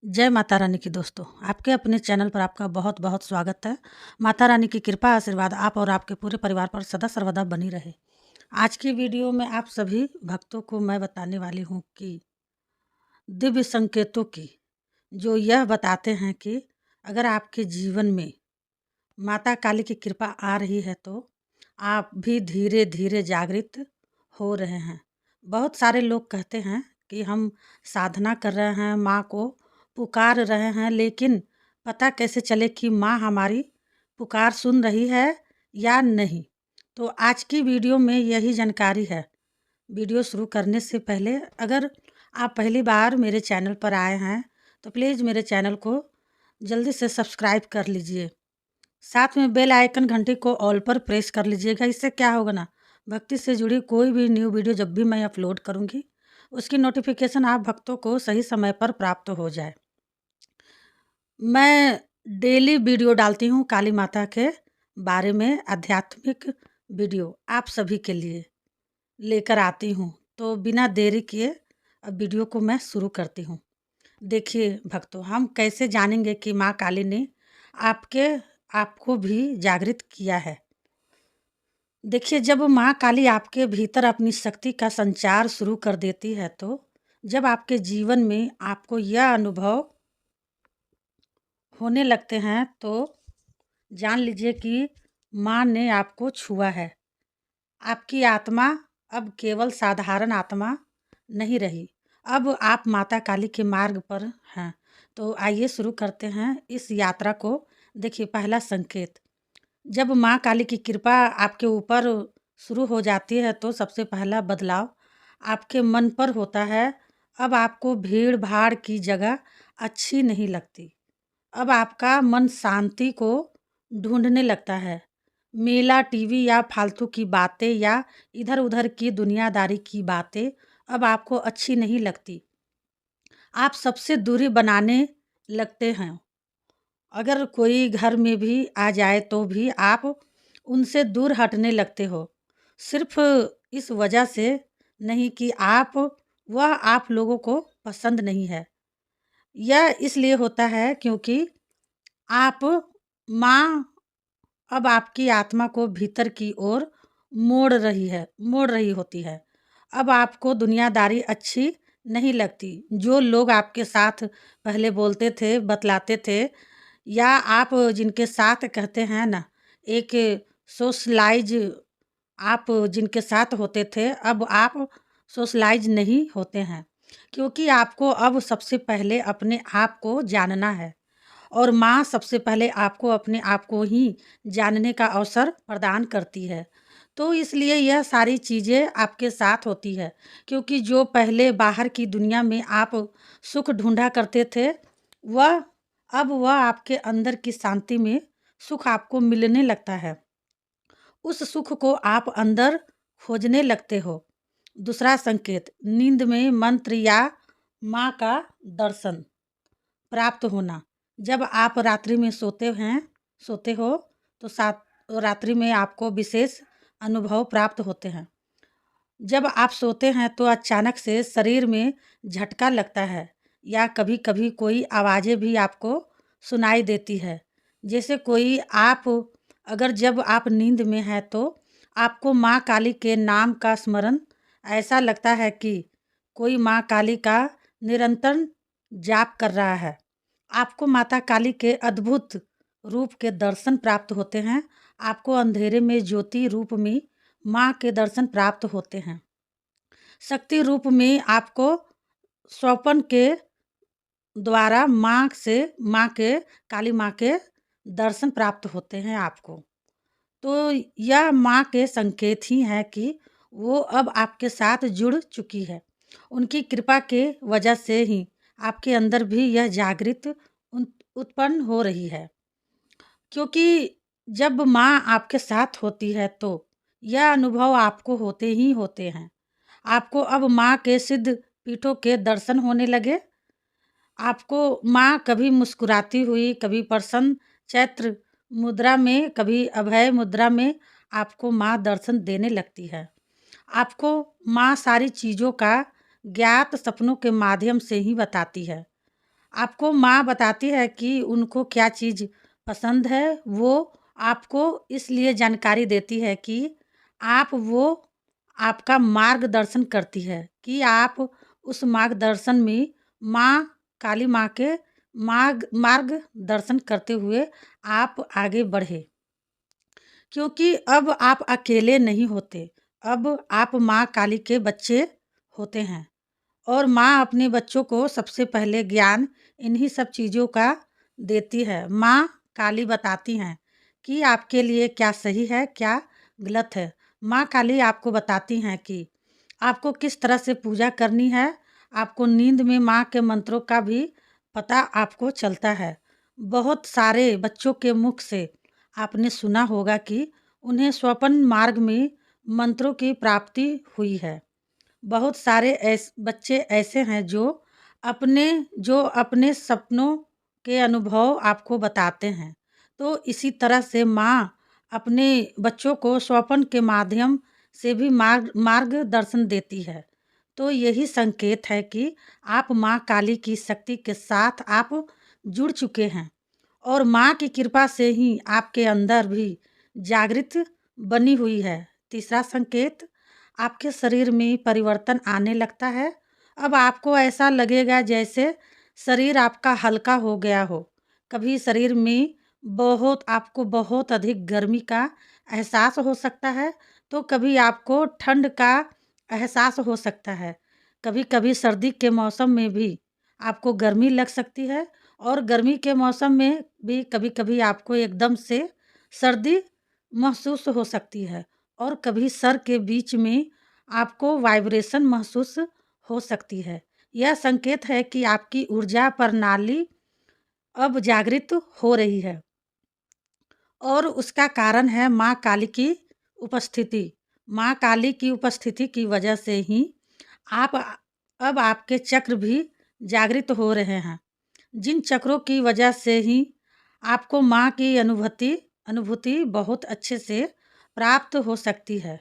जय माता रानी की दोस्तों, आपके अपने चैनल पर आपका बहुत बहुत स्वागत है। माता रानी की कृपा आशीर्वाद आप और आपके पूरे परिवार पर सदा सर्वदा बनी रहे। आज की वीडियो में आप सभी भक्तों को मैं बताने वाली हूँ कि दिव्य संकेतों की जो यह बताते हैं कि अगर आपके जीवन में माता काली की कृपा आ रही है तो आप भी धीरे धीरे जागृत हो रहे हैं। बहुत सारे लोग कहते हैं कि हम साधना कर रहे हैं, माँ को पुकार रहे हैं, लेकिन पता कैसे चले कि माँ हमारी पुकार सुन रही है या नहीं। तो आज की वीडियो में यही जानकारी है। वीडियो शुरू करने से पहले अगर आप पहली बार मेरे चैनल पर आए हैं तो प्लीज़ मेरे चैनल को जल्दी से सब्सक्राइब कर लीजिए। साथ में बेल आइकन घंटी को ऑल पर प्रेस कर लीजिएगा। इससे क्या होगा ना, भक्ति से जुड़ी कोई भी न्यू वीडियो जब भी मैं अपलोड करूँगी उसकी नोटिफिकेशन आप भक्तों को सही समय पर प्राप्त हो जाए। मैं डेली वीडियो डालती हूँ काली माता के बारे में, आध्यात्मिक वीडियो आप सभी के लिए लेकर आती हूँ। तो बिना देरी किए अब वीडियो को मैं शुरू करती हूँ। देखिए भक्तों, हम कैसे जानेंगे कि माँ काली ने आपके आपको भी जागृत किया है। देखिए, जब माँ काली आपके भीतर अपनी शक्ति का संचार शुरू कर देती है तो जब आपके जीवन में आपको यह अनुभव होने लगते हैं तो जान लीजिए कि माँ ने आपको छुआ है। आपकी आत्मा अब केवल साधारण आत्मा नहीं रही, अब आप माता काली के मार्ग पर हैं। तो आइए शुरू करते हैं इस यात्रा को। देखिए, पहला संकेत, जब माँ काली की कृपा आपके ऊपर शुरू हो जाती है तो सबसे पहला बदलाव आपके मन पर होता है। अब आपको भीड़ भाड़ की जगह अच्छी नहीं लगती। अब आपका मन शांति को ढूंढने लगता है। मेला, टीवी या फालतू की बातें या इधर उधर की दुनियादारी की बातें अब आपको अच्छी नहीं लगती। आप सबसे दूरी बनाने लगते हैं। अगर कोई घर में भी आ जाए तो भी आप उनसे दूर हटने लगते हो। सिर्फ इस वजह से नहीं कि आप लोगों को पसंद नहीं है। यह इसलिए होता है क्योंकि आप माँ अब आपकी आत्मा को भीतर की ओर मोड़ रही होती है। अब आपको दुनियादारी अच्छी नहीं लगती। जो लोग आपके साथ पहले बोलते थे, बतलाते थे, या आप जिनके साथ कहते हैं ना, एक सोशलाइज आप जिनके साथ होते थे, अब आप सोशलाइज नहीं होते हैं। क्योंकि आपको अब सबसे पहले अपने आप को जानना है और माँ सबसे पहले आपको अपने आप को ही जानने का अवसर प्रदान करती है। तो इसलिए यह सारी चीज़ें आपके साथ होती है। क्योंकि जो पहले बाहर की दुनिया में आप सुख ढूंढा करते थे, वह वह आपके अंदर की शांति में सुख आपको मिलने लगता है। उस सुख को आप अंदर खोजने लगते हो। दूसरा संकेत, नींद में मंत्र या माँ का दर्शन प्राप्त होना। जब आप रात्रि में सोते हो तो सात रात्रि में आपको विशेष अनुभव प्राप्त होते हैं। जब आप सोते हैं तो अचानक से शरीर में झटका लगता है या कभी-कभी कोई आवाज़ें भी आपको सुनाई देती है। जैसे कोई आप अगर जब आप नींद में हैं तो आपको माँ काली के नाम का स्मरण ऐसा लगता है कि कोई माँ काली का निरंतर जाप कर रहा है। आपको माता काली के अद्भुत रूप के दर्शन प्राप्त होते हैं। आपको अंधेरे में ज्योति रूप में माँ के दर्शन प्राप्त होते हैं। शक्ति रूप में आपको स्वप्न के द्वारा माँ के काली माँ के दर्शन प्राप्त होते हैं आपको। तो यह माँ के संकेत ही है कि वो अब आपके साथ जुड़ चुकी है। उनकी कृपा के वजह से ही आपके अंदर भी यह जागृत उत्पन्न हो रही है। क्योंकि जब माँ आपके साथ होती है तो यह अनुभव आपको होते ही होते हैं। आपको अब माँ के सिद्ध पीठों के दर्शन होने लगे। आपको माँ कभी मुस्कुराती हुई, कभी प्रसन्न चैत्र मुद्रा में, कभी अभय मुद्रा में आपको माँ दर्शन देने लगती है। आपको माँ सारी चीज़ों का ज्ञात सपनों के माध्यम से ही बताती है। आपको माँ बताती है कि उनको क्या चीज़ पसंद है, वो आपको इसलिए जानकारी देती है कि वो आपका मार्गदर्शन करती है कि आप उस मार्गदर्शन में माँ काली माँ के मार्गदर्शन करते हुए आप आगे बढ़े। क्योंकि अब आप अकेले नहीं होते, अब आप माँ काली के बच्चे होते हैं और माँ अपने बच्चों को सबसे पहले ज्ञान इन्हीं सब चीज़ों का देती है। माँ काली बताती हैं कि आपके लिए क्या सही है, क्या गलत है। माँ काली आपको बताती हैं कि आपको किस तरह से पूजा करनी है। आपको नींद में माँ के मंत्रों का भी पता आपको चलता है। बहुत सारे बच्चों के मुख से आपने सुना होगा कि उन्हें स्वप्न मार्ग में मंत्रों की प्राप्ति हुई है। बहुत सारे बच्चे ऐसे हैं अपने जो अपने सपनों के अनुभव आपको बताते हैं। तो इसी तरह से माँ अपने बच्चों को स्वप्न के माध्यम से भी मार्गदर्शन देती है। तो यही संकेत है कि आप माँ काली की शक्ति के साथ आप जुड़ चुके हैं और माँ की कृपा से ही आपके अंदर भी जागृत बनी हुई है। तीसरा संकेत, आपके शरीर में परिवर्तन आने लगता है। अब आपको ऐसा लगेगा जैसे शरीर आपका हल्का हो गया हो। कभी शरीर में आपको बहुत अधिक गर्मी का एहसास हो सकता है, तो कभी आपको ठंड का एहसास हो सकता है। कभी-कभी सर्दी के मौसम में भी आपको गर्मी लग सकती है और गर्मी के मौसम में भी कभी-कभी आपको एकदम से सर्दी महसूस हो सकती है और कभी सर के बीच में आपको वाइब्रेशन महसूस हो सकती है। यह संकेत है कि आपकी ऊर्जा प्रणाली अब जागृत हो रही है और उसका कारण है माँ काली की उपस्थिति। माँ काली की उपस्थिति की वजह से ही आप अब आपके चक्र भी जागृत हो रहे हैं। जिन चक्रों की वजह से ही आपको माँ की अनुभूति बहुत अच्छे से प्राप्त हो सकती है।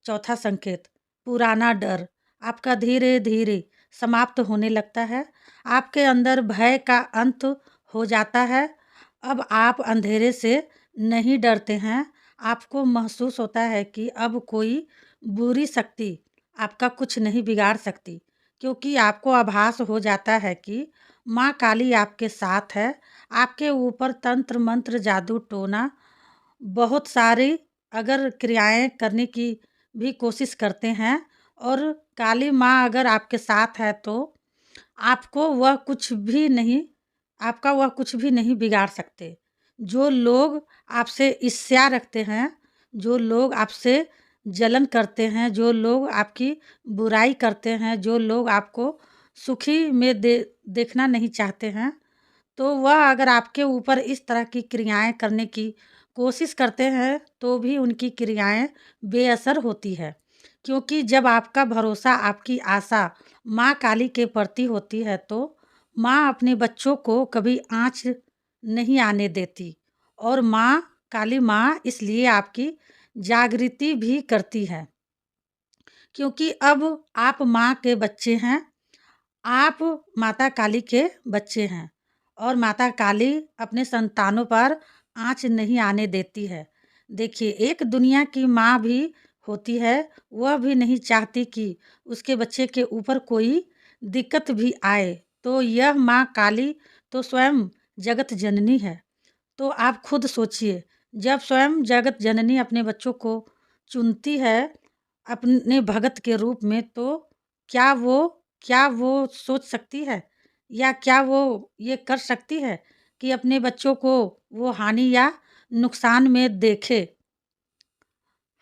चौथा संकेत, पुराना डर आपका धीरे धीरे समाप्त होने लगता है। आपके अंदर भय का अंत हो जाता है। अब आप अंधेरे से नहीं डरते हैं। आपको महसूस होता है कि अब कोई बुरी शक्ति आपका कुछ नहीं बिगाड़ सकती, क्योंकि आपको आभास हो जाता है कि माँ काली आपके साथ है। आपके ऊपर तंत्र मंत्र जादू टोना बहुत सारी अगर क्रियाएं करने की भी कोशिश करते हैं और काली माँ अगर आपके साथ है तो आपको वह कुछ भी नहीं आपका वह कुछ भी नहीं बिगाड़ सकते। जो लोग आपसे ईर्ष्या रखते हैं, जो लोग आपसे जलन करते हैं, जो लोग आपकी बुराई करते हैं, जो लोग आपको सुखी में देखना नहीं चाहते हैं, तो वह अगर आपके ऊपर इस तरह की क्रियाएं करने की कोशिश करते हैं तो भी उनकी क्रियाएं बेअसर होती है। क्योंकि जब आपका भरोसा, आपकी आशा माँ काली के प्रति होती है तो माँ अपने बच्चों को कभी आँच नहीं आने देती और माँ काली माँ इसलिए आपकी जागृति भी करती है। क्योंकि अब आप माँ के बच्चे हैं, आप माता काली के बच्चे हैं और माता काली अपने संतानों पर आँच नहीं आने देती है। देखिए, एक दुनिया की माँ भी होती है, वह भी नहीं चाहती कि उसके बच्चे के ऊपर कोई दिक्कत भी आए। तो यह माँ काली तो स्वयं जगत जननी है। तो आप खुद सोचिए, जब स्वयं जगत जननी अपने बच्चों को चुनती है अपने भगत के रूप में, तो क्या वो क्या वो सोच सकती है या क्या वो ये कर सकती है कि अपने बच्चों को वो हानि या नुकसान में देखे?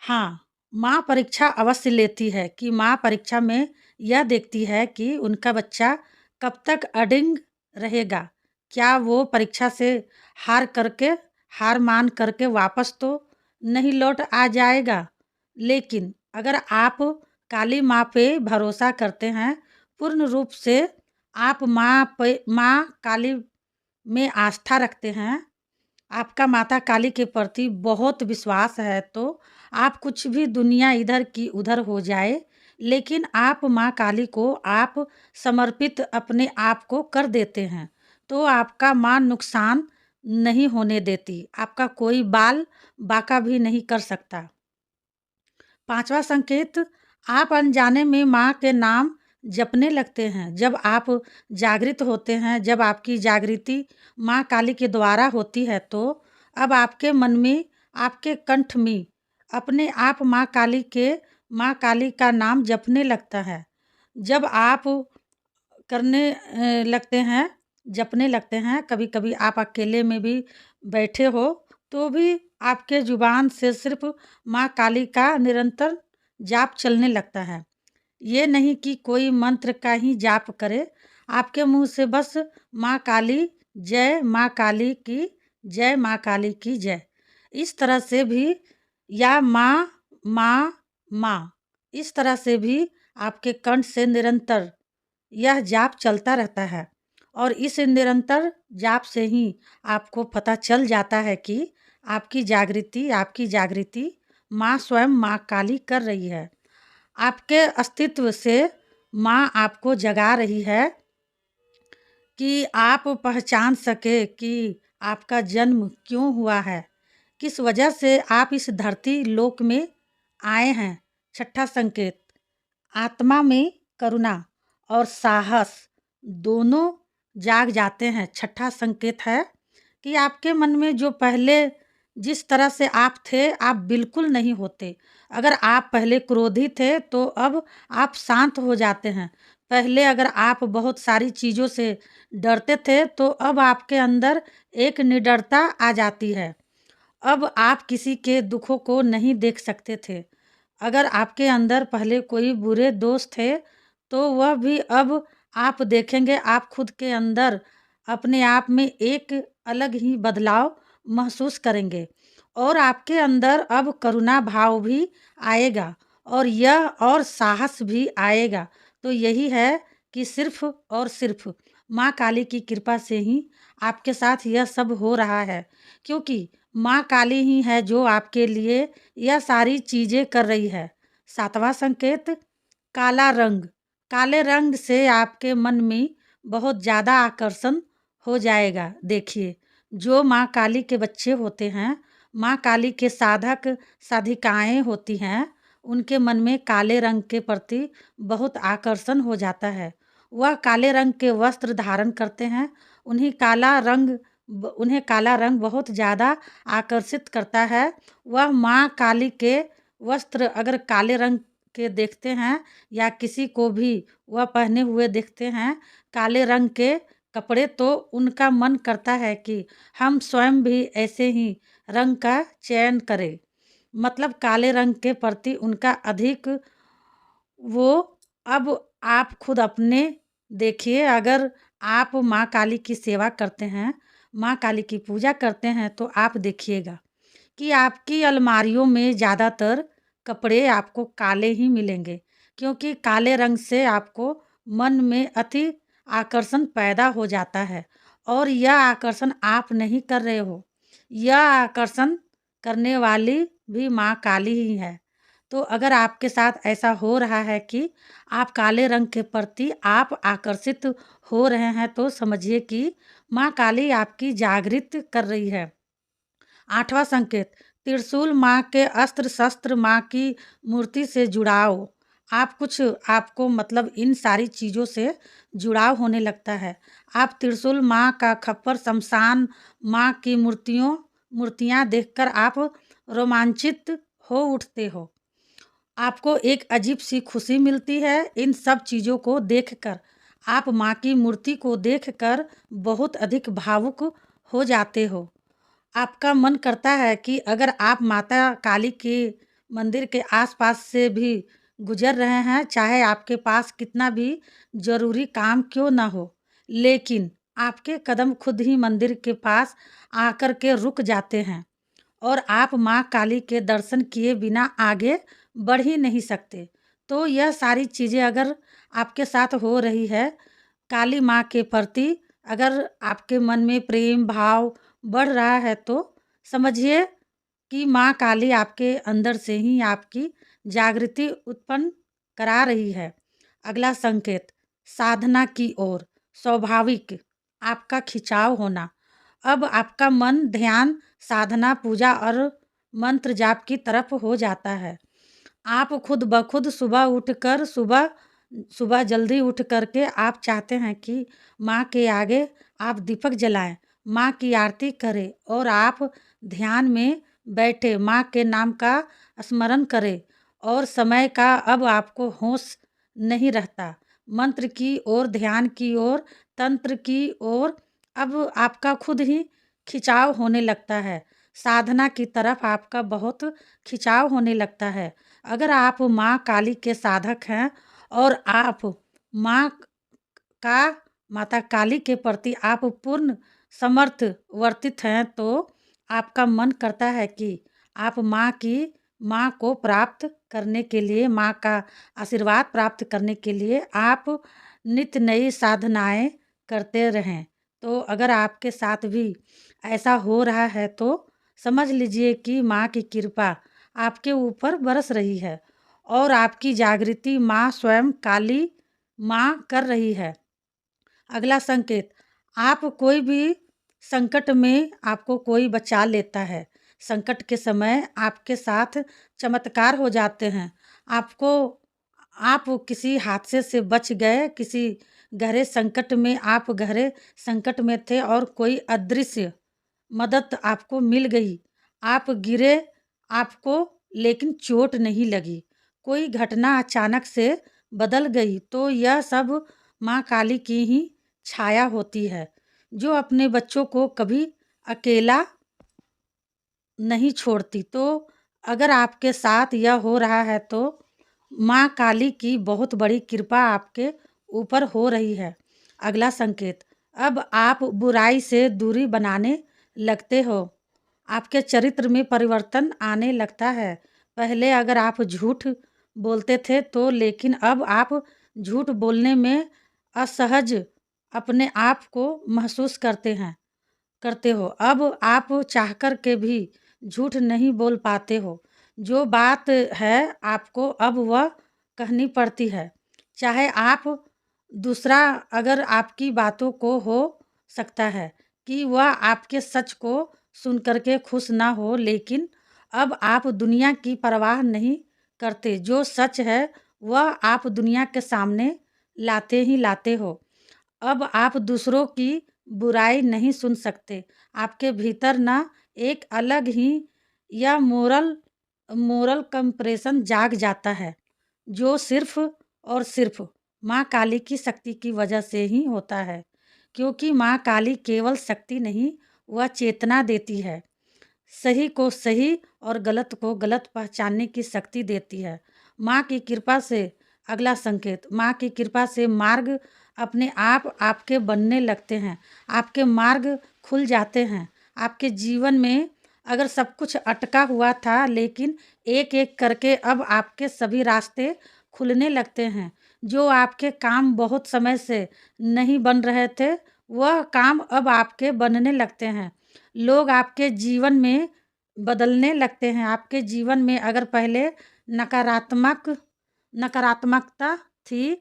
हाँ, माँ परीक्षा अवश्य लेती है कि माँ परीक्षा में यह देखती है कि उनका बच्चा कब तक अडिग रहेगा। क्या वो परीक्षा से हार करके हार मान करके वापस तो नहीं लौट आ जाएगा। लेकिन अगर आप काली माँ पे भरोसा करते हैं, पूर्ण रूप से आप माँ काली में आस्था रखते हैं, आपका माता काली के प्रति बहुत विश्वास है, तो आप कुछ भी दुनिया इधर की उधर हो जाए, लेकिन आप माँ काली को आप समर्पित अपने आप को कर देते हैं। तो आपका माँ नुकसान नहीं होने देती, आपका कोई बाल बांका भी नहीं कर सकता। 5वां संकेत, आप अनजाने में माँ के नाम जपने लगते हैं। जब आप जागृत होते हैं, जब आपकी जागृति माँ काली के द्वारा होती है, तो अब आपके मन में, आपके कंठ में अपने आप माँ काली का नाम जपने लगता है। जब आप लगते हैं, जपने लगते हैं, कभी-कभी आप अकेले में भी बैठे हो, तो भी आपके ज़ुबान से सिर्फ़ माँ काली का निरंतर जाप चलने लगता है। ये नहीं कि कोई मंत्र का ही जाप करे, आपके मुँह से बस माँ काली, जय माँ काली की, जय माँ काली की जय। इस तरह से भी, या माँ, माँ, माँ, इस तरह से भी आपके कंठ से निरंतर यह जाप चलता रहता है। और इस निरंतर जाप से ही आपको पता चल जाता है कि आपकी जागृति माँ स्वयं माँ काली कर रही है। आपके अस्तित्व से माँ आपको जगा रही है कि आप पहचान सके कि आपका जन्म क्यों हुआ है, किस वजह से आप इस धरती लोक में आए हैं। 6ठा संकेत, आत्मा में करुणा और साहस दोनों जाग जाते हैं। 6ठा संकेत है कि आपके मन में जो पहले जिस तरह से आप थे, आप बिल्कुल नहीं होते। अगर आप पहले क्रोधी थे, तो अब आप शांत हो जाते हैं। पहले अगर आप बहुत सारी चीज़ों से डरते थे, तो अब आपके अंदर एक निडरता आ जाती है। अब आप किसी के दुखों को नहीं देख सकते थे। अगर आपके अंदर पहले कोई बुरे दोस्त थे, तो वह भी अब आप देखेंगे, आप खुद के अंदर अपने आप में एक अलग ही बदलाव महसूस करेंगे और आपके अंदर अब करुणा भाव भी आएगा और साहस भी आएगा। तो यही है कि सिर्फ और सिर्फ माँ काली की कृपा से ही आपके साथ यह सब हो रहा है, क्योंकि माँ काली ही है जो आपके लिए यह सारी चीज़ें कर रही है। 7वां संकेत, काला रंग। काले रंग से आपके मन में बहुत ज़्यादा आकर्षण हो जाएगा। देखिए, जो माँ काली के बच्चे होते हैं, माँ काली के साधक साधिकाएँ होती हैं, उनके मन में काले रंग के प्रति बहुत आकर्षण हो जाता है। वह काले रंग के वस्त्र धारण करते हैं। उन्हें काला रंग बहुत ज़्यादा आकर्षित करता है। वह माँ काली के वस्त्र अगर काले रंग के देखते हैं, या किसी को भी वह पहने हुए देखते हैं काले रंग के कपड़े, तो उनका मन करता है कि हम स्वयं भी ऐसे ही रंग का चयन करें। मतलब काले रंग के प्रति उनका अधिक वो। अब आप खुद अपने देखिए, अगर आप माँ काली की सेवा करते हैं, माँ काली की पूजा करते हैं, तो आप देखिएगा कि आपकी अलमारियों में ज़्यादातर कपड़े आपको काले ही मिलेंगे, क्योंकि काले रंग से आपको मन में अति आकर्षण पैदा हो जाता है। और यह आकर्षण आप नहीं कर रहे हो, यह आकर्षण करने वाली भी माँ काली ही है। तो अगर आपके साथ ऐसा हो रहा है कि आप काले रंग के प्रति आप आकर्षित हो रहे हैं, तो समझिए कि माँ काली आपकी जागृत कर रही है। 8वां संकेत, त्रिशूल माँ के अस्त्र शस्त्र माँ की मूर्ति से जुड़ाव। आपको मतलब इन सारी चीज़ों से जुड़ाव होने लगता है। आप त्रिशूल माँ का खप्पर, शमशान माँ की मूर्तियाँ देखकर आप रोमांचित हो उठते हो। आपको एक अजीब सी खुशी मिलती है इन सब चीज़ों को देखकर। आप माँ की मूर्ति को देखकर बहुत अधिक भावुक हो जाते हो। आपका मन करता है कि अगर आप माता काली के मंदिर के आसपास से भी गुजर रहे हैं, चाहे आपके पास कितना भी ज़रूरी काम क्यों ना हो, लेकिन आपके कदम खुद ही मंदिर के पास आकर के रुक जाते हैं और आप माँ काली के दर्शन किए बिना आगे बढ़ ही नहीं सकते। तो यह सारी चीज़ें अगर आपके साथ हो रही है, काली माँ के प्रति अगर आपके मन में प्रेम भाव बढ़ रहा है, तो समझिए कि माँ काली आपके अंदर से ही आपकी जागृति उत्पन्न करा रही है। अगला संकेत, साधना की ओर। स्वाभाविक आपका खिंचाव होना। अब आपका मन ध्यान, साधना, पूजा और मंत्र जाप की तरफ हो जाता है। आप खुद ब खुद सुबह सुबह जल्दी उठ कर के आप चाहते हैं कि माँ के आगे आप दीपक जलाएं, माँ की आरती करें और आप ध्यान में बैठे माँ के नाम का स्मरण करें और समय का अब आपको होश नहीं रहता। मंत्र की ओर, ध्यान की ओर, तंत्र की ओर अब आपका खुद ही खिंचाव होने लगता है। साधना की तरफ आपका बहुत खिंचाव होने लगता है। अगर आप माँ काली के साधक हैं और आप माँ का माता काली के प्रति आप पूर्ण समर्थ वर्तित हैं, तो आपका मन करता है कि आप माँ को प्राप्त करने के लिए, माँ का आशीर्वाद प्राप्त करने के लिए आप नित्य नई साधनाएं करते रहें। तो अगर आपके साथ भी ऐसा हो रहा है तो समझ लीजिए कि माँ की कृपा आपके ऊपर बरस रही है और आपकी जागृति माँ स्वयं काली माँ कर रही है। अगला संकेत, आप कोई भी संकट में आपको कोई बचा लेता है। संकट के समय आपके साथ चमत्कार हो जाते हैं। आप किसी हादसे से बच गए, किसी गहरे संकट में आप गहरे संकट में थे और कोई अदृश्य मदद आपको मिल गई। आप गिरे, आपको लेकिन चोट नहीं लगी। कोई घटना अचानक से बदल गई, तो यह सब माँ काली की ही छाया होती है, जो अपने बच्चों को कभी अकेला नहीं छोड़ती। तो अगर आपके साथ यह हो रहा है तो माँ काली की बहुत बड़ी कृपा आपके ऊपर हो रही है। अगला संकेत, अब आप बुराई से दूरी बनाने लगते हो। आपके चरित्र में परिवर्तन आने लगता है। पहले अगर आप झूठ बोलते थे तो लेकिन अब आप झूठ बोलने में असहज अपने आप को महसूस करते हो। अब आप चाहकर के भी झूठ नहीं बोल पाते हो। जो बात है आपको अब वह कहनी पड़ती है। चाहे आप दूसरा अगर आपकी बातों को हो सकता है कि वह आपके सच को सुन करके खुश ना हो, लेकिन अब आप दुनिया की परवाह नहीं करते। जो सच है वह आप दुनिया के सामने लाते ही लाते हो। अब आप दूसरों की बुराई नहीं सुन सकते। आपके भीतर ना एक अलग ही या मोरल कंप्रेशन जाग जाता है, जो सिर्फ और सिर्फ माँ काली की शक्ति की वजह से ही होता है। क्योंकि माँ काली केवल शक्ति नहीं, वह चेतना देती है। सही को सही और गलत को गलत पहचानने की शक्ति देती है। माँ की कृपा से अगला संकेत, माँ की कृपा से मार्ग अपने आप आपके बनने लगते हैं। आपके मार्ग खुल जाते हैं। आपके जीवन में अगर सब कुछ अटका हुआ था, लेकिन एक एक करके अब आपके सभी रास्ते खुलने लगते हैं। जो आपके काम बहुत समय से नहीं बन रहे थे, वह काम अब आपके बनने लगते हैं। लोग आपके जीवन में बदलने लगते हैं। आपके जीवन में अगर पहले नकारात्मकता थी,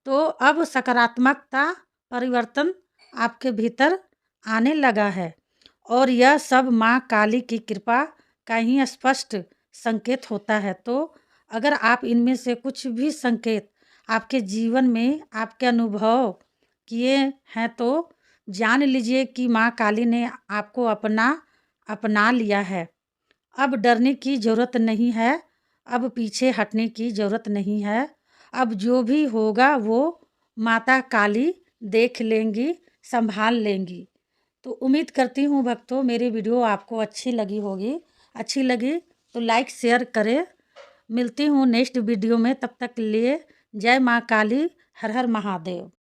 तो अब सकारात्मकता परिवर्तन आपके भीतर आने लगा है। और यह सब माँ काली की कृपा का ही स्पष्ट संकेत होता है। तो अगर आप इनमें से कुछ भी संकेत आपके जीवन में आपके अनुभव किए हैं, तो जान लीजिए कि माँ काली ने आपको अपना लिया है। अब डरने की ज़रूरत नहीं है, अब पीछे हटने की ज़रूरत नहीं है। अब जो भी होगा वो माता काली देख लेंगी, संभाल लेंगी। तो उम्मीद करती हूँ भक्तों मेरी वीडियो आपको अच्छी लगी होगी। अच्छी लगी तो लाइक शेयर करें। मिलती हूँ नेक्स्ट वीडियो में, तब तक के लिए जय माँ काली, हर हर महादेव।